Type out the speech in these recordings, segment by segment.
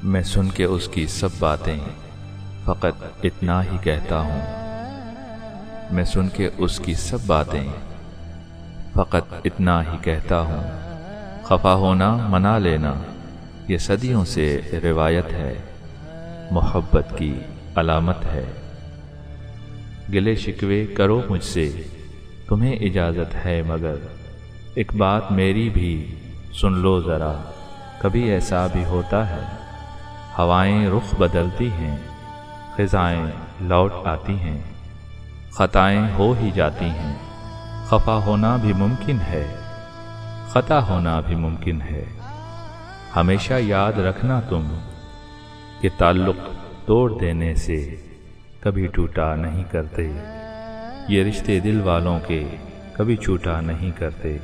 میں سن کے اس کی سب باتیں فقط اتنا ہی کہتا ہوں، میں سن کے اس کی سب باتیں فقط اتنا ہی کہتا ہوں۔ خفا ہونا منا لینا یہ صدیوں سے روایت ہے، محبت کی علامت ہے۔ گلے شکوے کرو مجھ سے تمہیں اجازت ہے، مگر ایک بات میری بھی سن لو ذرا۔ کبھی ایسا بھی ہوتا ہے ہوائیں رخ بدلتی ہیں، خزائیں لوٹ آتی ہیں، خطائیں ہو ہی جاتی ہیں۔ خفا ہونا بھی ممکن ہے، خطا ہونا بھی ممکن ہے۔ ہمیشہ یاد رکھنا تم کہ تعلق توڑ دینے سے کبھی ٹوٹا نہیں کرتے، یہ رشتے دل والوں کے کبھی چھوٹا نہیں کرتے،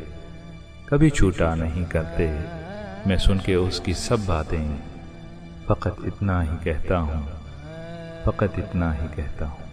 کبھی چھوٹا نہیں کرتے۔ میں سن کے اس کی سب باتیں فقط اتنا ہی کہتا ہوں، فقط اتنا ہی کہتا ہوں۔